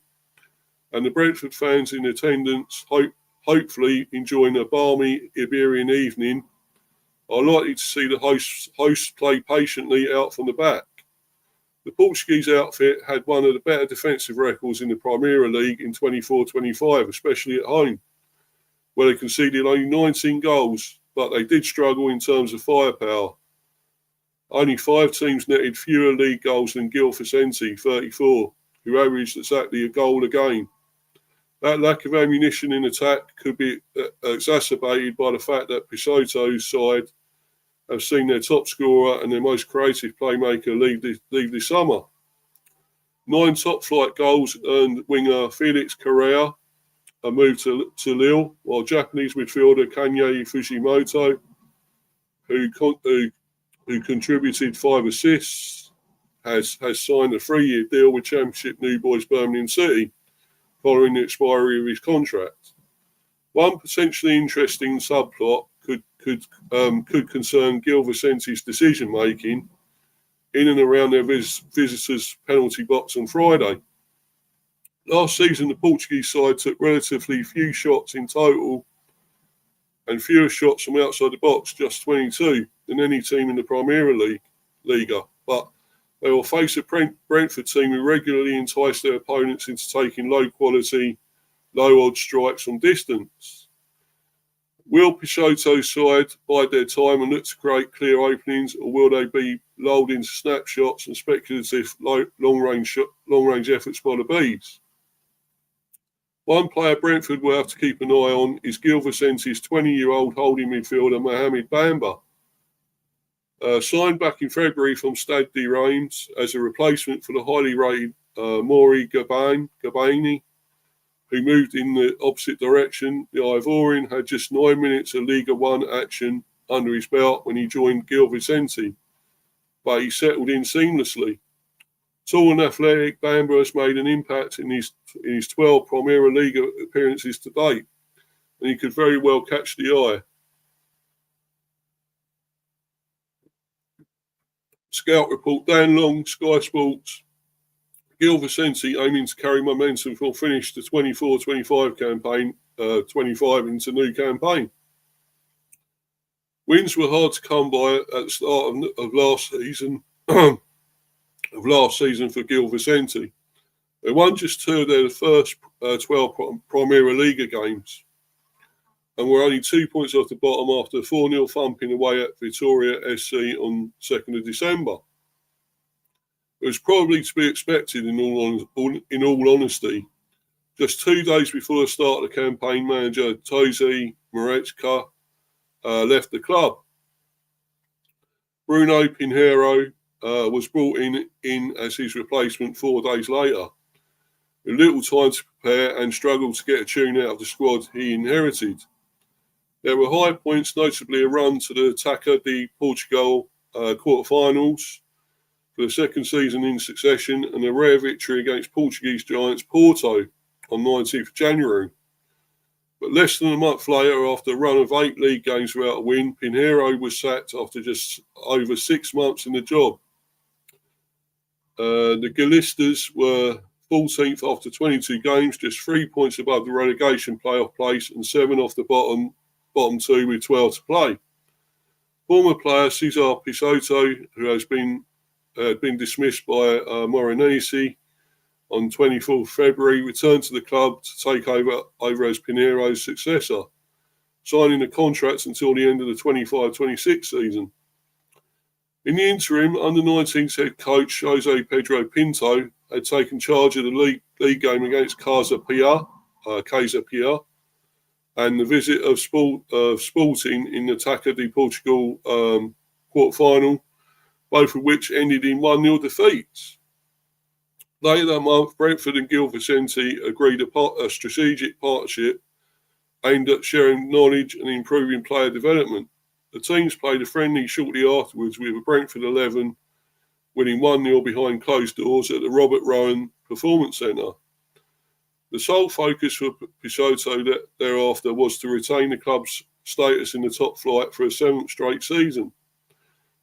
and the Brentford fans in attendance, hopefully enjoying a balmy Iberian evening, are likely to see the hosts play patiently out from the back. The Portuguese outfit had one of the better defensive records in the Primeira League in 24-25, especially at home, where they conceded only 19 goals, but they did struggle in terms of firepower. Only 5 teams netted fewer league goals than Gil Vicente, 34, who averaged exactly a goal a game. That lack of ammunition in attack could be exacerbated by the fact that Peixoto's side have seen their top scorer and their most creative playmaker leave this summer. 9 top-flight goals earned winger Felix Correa a move to Lille, while Japanese midfielder Kanye Fujimoto, who contributed 5 assists, has signed a 3-year deal with Championship new boys Birmingham City following the expiry of his contract. One potentially interesting subplot could concern Gil Vicente's decision making in and around their visitors' penalty box on Friday. Last season, the Portuguese side took relatively few shots in total and fewer shots from outside the box, just 22, than any team in the Primeira Liga. But they will face a Brentford team who regularly entice their opponents into taking low-quality, low-odds strikes from distance. Will Peixoto's side bide their time and look to create clear openings, or will they be lulled into snapshots and speculative long-range efforts by the Bees? One player Brentford will have to keep an eye on is Gil Vicente's 20-year-old holding midfielder Mohamed Bamba. Signed back in February from Stade de Reims as a replacement for the highly rated Maury Gabani, who moved in the opposite direction, the Ivorian had just 9 minutes of Liga 1 action under his belt when he joined Gil Vicente, but he settled in seamlessly. Tall and athletic, Bamba has made an impact in his 12 Primeira Liga appearances to date, and he could very well catch the eye. Scout report, Dan Long, Sky Sports. Gil Vicente aiming to carry momentum for finish the 24-25 campaign, 25 into new campaign. Wins were hard to come by at the start of last season for Gil Vicente. They won just 2 of their first 12 Primeira Liga games and were only 2 points off the bottom after a 4-0 thumping away at Vitória SC on 2nd of December. It was probably to be expected in all honesty. Just 2 days before the start of the campaign, manager Tosi Marechka left the club. Bruno Pinheiro was brought in as his replacement 4 days later. With little time to prepare and struggled to get a tune out of the squad he inherited. There were high points, notably a run to the Taça de Portugal quarterfinals for the second season in succession, and a rare victory against Portuguese giants Porto on 19th of January. But less than a month later, after a run of 8 league games without a win, Pinheiro was sacked after just over 6 months in the job. The Gaullistas were 14th after 22 games, just 3 points above the relegation playoff place and 7 off the bottom 2 with 12 to play. Former player Cesar Pissotto, who has been dismissed by Morenese on 24th February, returned to the club to take over as Pinheiro's successor, signing a contract until the end of the 25-26 season. In the interim, under-19s head coach Jose Pedro Pinto had taken charge of the league game against Casa Pia, and the visit of Sporting in the Taça de Portugal quarter-final, both of which ended in 1-0 defeats. Later that month, Brentford and Gil Vicente agreed a strategic partnership aimed at sharing knowledge and improving player development. The teams played a friendly shortly afterwards with a Brentford 11 winning 1-0 behind closed doors at the Robert Rowan Performance Centre. The sole focus for Pissotto thereafter was to retain the club's status in the top flight for a 7th straight season.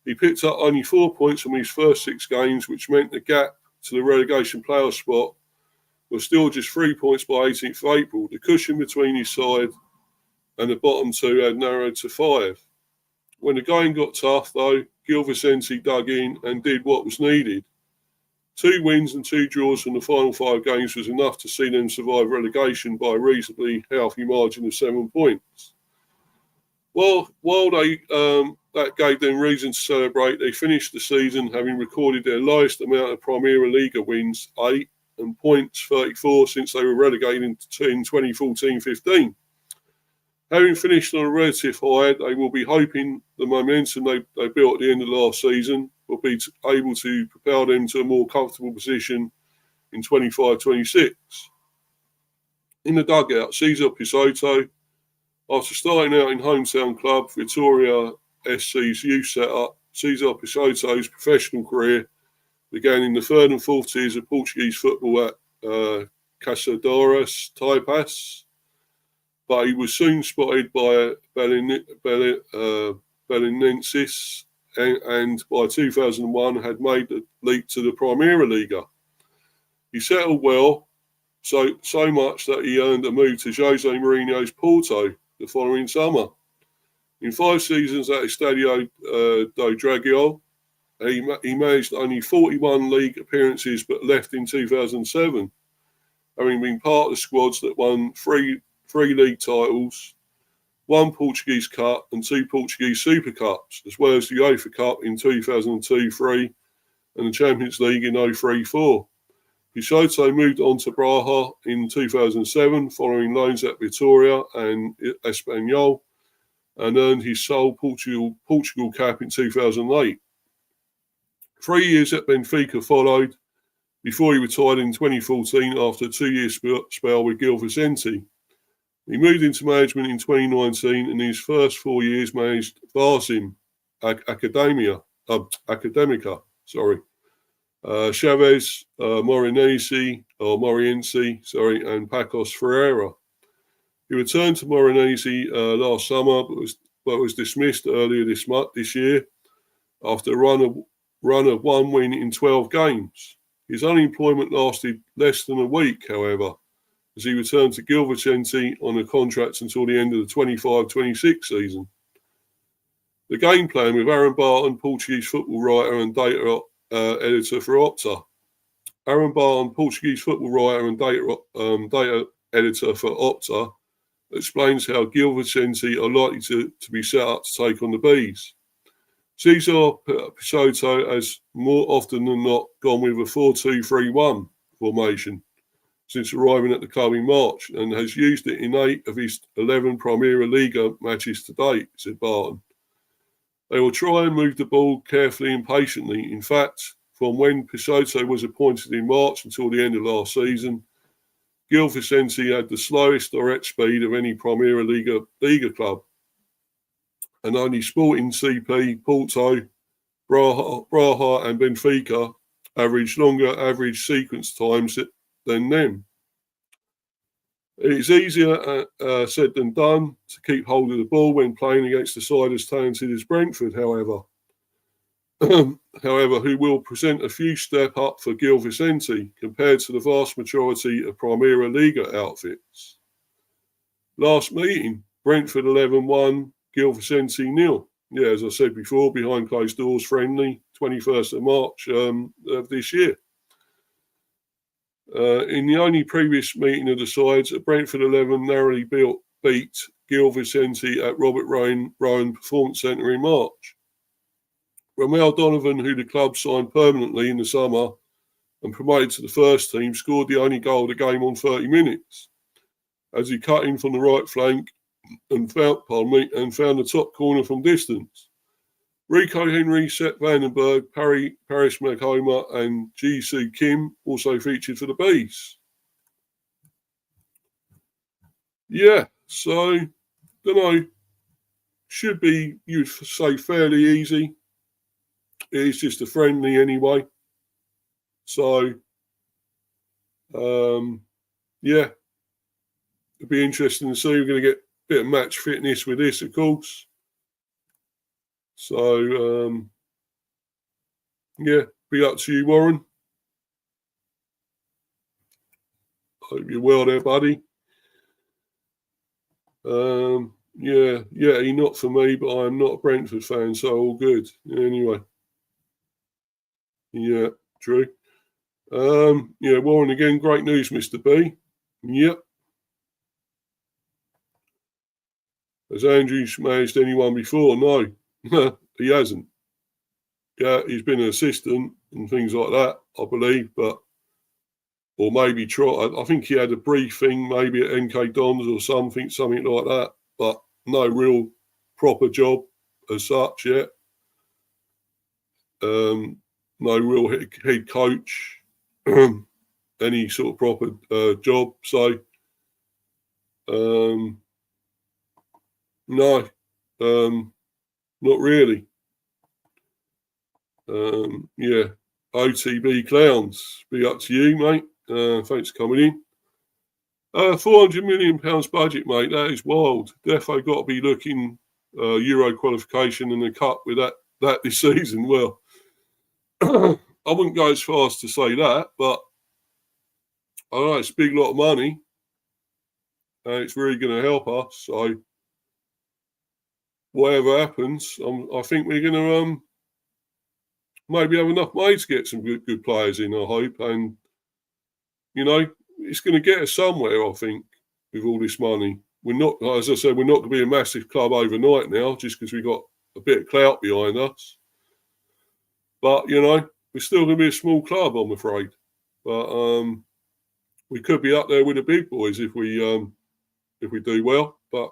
He picked up only 4 points from his first 6 games, which meant the gap to the relegation playoff spot was still just 3 points by 18th of April. The cushion between his side and the bottom 2 had narrowed to 5. When the going got tough, though, Gil Vicente dug in and did what was needed. 2 wins and 2 draws from the final 5 games was enough to see them survive relegation by a reasonably healthy margin of 7 points. While that gave them reason to celebrate, they finished the season having recorded their lowest amount of Primera Liga wins, 8, and points 34 since they were relegated in 2014-15. Having finished on a relative high, they will be hoping the momentum they built at the end of last season will be able to propel them to a more comfortable position in 25-26. In the dugout, Cesar Pissotto, after starting out in hometown club Vitória SC's youth setup, Cesar Pissotto's professional career began in the 3rd and 4th tiers of Portuguese football at Caçadoras Taipas, but he was soon spotted by Belenenses and by 2001 had made the leap to the Primera Liga. He settled well, so much that he earned a move to Jose Mourinho's Porto the following summer. In 5 seasons at Estadio do Dragão, he managed only 41 league appearances but left in 2007, having been part of the squads that won 3 league titles, 1 Portuguese Cup and 2 Portuguese Super Cups, as well as the UEFA Cup in 2002-03 and the Champions League in 03-04. Pissotto moved on to Braga in 2007 following loans at Vitória and Espanyol, and earned his sole Portugal cap in 2008. 3 years at Benfica followed before he retired in 2014 after a 2-year spell with Gil Vicente. He moved into management in 2019 and in his first 4 years managed Varzim Academica, Chavez, Morenese, and Pacos Ferreira. He returned to Morenese last summer, but was dismissed earlier this year after a run of 1 win in 12 games. His unemployment lasted less than a week, however, as he returned to Gil Vicente on a contract until the end of the 25-26 season. The game plan with Aaron Barton, Portuguese football writer and data editor for Opta. Aaron Barton, Portuguese football writer and data editor for Opta, explains how Gil Vicente are likely to be set up to take on the Bees. Cesar Pissotto has more often than not gone with a 4-2-3-1 formation since arriving at the club in March and has used it in 8 of his 11 Primera Liga matches to date, said Barton. They will try and move the ball carefully and patiently. In fact, from when Pissotto was appointed in March until the end of last season, Gil Vicente had the slowest direct speed of any Primera Liga club, and only Sporting CP, Porto, Braha and Benfica average longer average sequence times than them. It's easier said than done to keep hold of the ball when playing against a side as talented as Brentford, however. However, who will present a few step up for Gil Vicente compared to the vast majority of Primera Liga outfits. Last meeting, Brentford 11-1, Gil Vicente 0. Yeah, as I said before, behind closed doors friendly, 21st of March of this year. In the only previous meeting of the sides, Brentford 11 narrowly beat Gil Vicente at Robert Rowan Performance Centre in March. Romel Donovan, who the club signed permanently in the summer and promoted to the first team, scored the only goal of the game on 30 minutes as he cut in from the right flank and found the top corner from distance. Rico Henry, Sepp Vandenberg, Paris Maghoma and Ji-Soo Kim also featured for the Bees. Yeah, so, don't know, should be, you'd say, fairly easy. It is just a friendly anyway. So, yeah, it'd be interesting to see. We're going to get a bit of match fitness with this, of course. So, yeah, be up to you, Warren. Hope you're well there, buddy. Yeah, he's not for me, but I'm not a Brentford fan, so all good. Anyway. Yeah, true. Yeah, Warren again, great news, Mr. B. Yep. Has Andrew managed anyone before? No, he hasn't. Yeah, he's been an assistant and things like that, I believe, or maybe I think he had a brief thing maybe at MK Dons or something like that, but no real proper job as such yet. No real head coach, any sort of proper job. So, no, not really. Yeah, OTB Clowns, be up to you, mate. Thanks for coming in. £400 million budget, mate. That is wild. Defo got to be looking Euro qualification and the cup with that this season. Well, I wouldn't go as far as to say that, but I know it's a big lot of money and it's really going to help us. So whatever happens, I think we're going to maybe have enough money to get some good players in, I hope. And, it's going to get us somewhere, I think, with all this money. We're not, as I said, we're not going to be a massive club overnight now just because we've got a bit of clout behind us. But, we're still going to be a small club, I'm afraid. But we could be up there with the big boys if we do well. But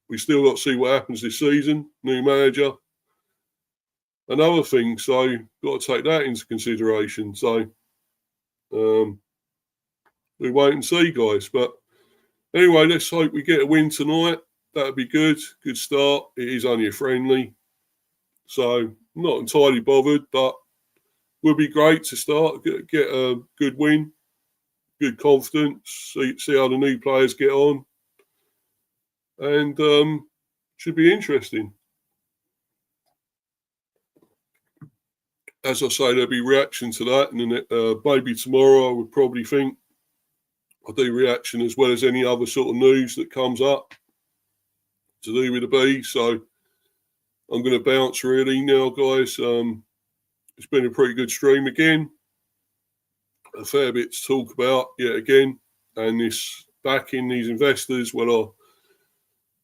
we still got to see what happens this season. New manager, another thing. So got to take that into consideration. So we wait and see, guys. But anyway, let's hope we get a win tonight. That'd be good. Good start. It is only a friendly. So not entirely bothered, but would be great to start, get a good win, good confidence, see how the new players get on. And should be interesting. As I say, there'll be reaction to that. And then maybe tomorrow I would probably think I'll do reaction as well as any other sort of news that comes up to do with the B. So I'm going to bounce really now, guys. It's been a pretty good stream again. A fair bit to talk about yet again. And this backing these investors, well,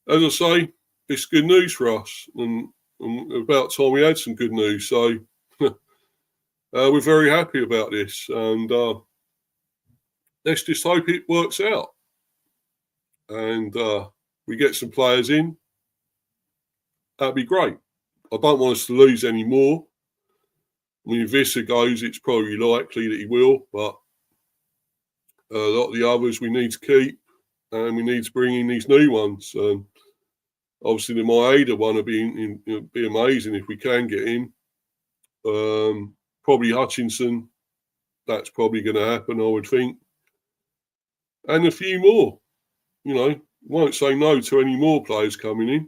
as I say, it's good news for us. And about time we had some good news. So we're very happy about this. And let's just hope it works out. And we get some players in. That'd be great. I don't want us to lose any more. I mean, if Visser goes, it's probably likely that he will, but a lot of the others we need to keep, and we need to bring in these new ones. Obviously, the Maeda one would be amazing if we can get him. Probably Hutchinson. That's probably going to happen, I would think. And a few more. Won't say no to any more players coming in,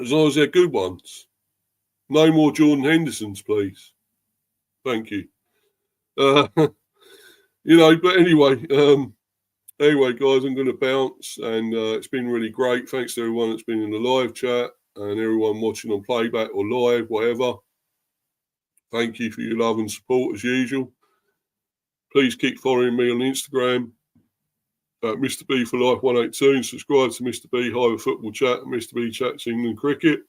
as long as they're good ones. No more Jordan Hendersons, please. Thank you. But anyway, guys, I'm going to bounce, and it's been really great. Thanks to everyone that's been in the live chat and everyone watching on playback or live, whatever. Thank you for your love and support as usual. Please keep following me on Instagram at Mr. B for Life 182 and subscribe to Mr. B Hive Football Chat and Mr. B Chats England Cricket.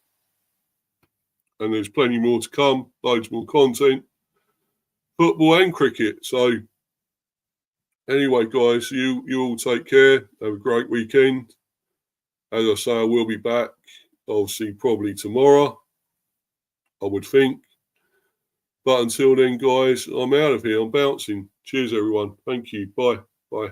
And there's plenty more to come, loads more content, football and cricket. So anyway, guys, you all take care. Have a great weekend. As I say, I will be back, obviously, probably tomorrow, I would think. But until then, guys, I'm out of here. I'm bouncing. Cheers, everyone. Thank you. Bye. Bye.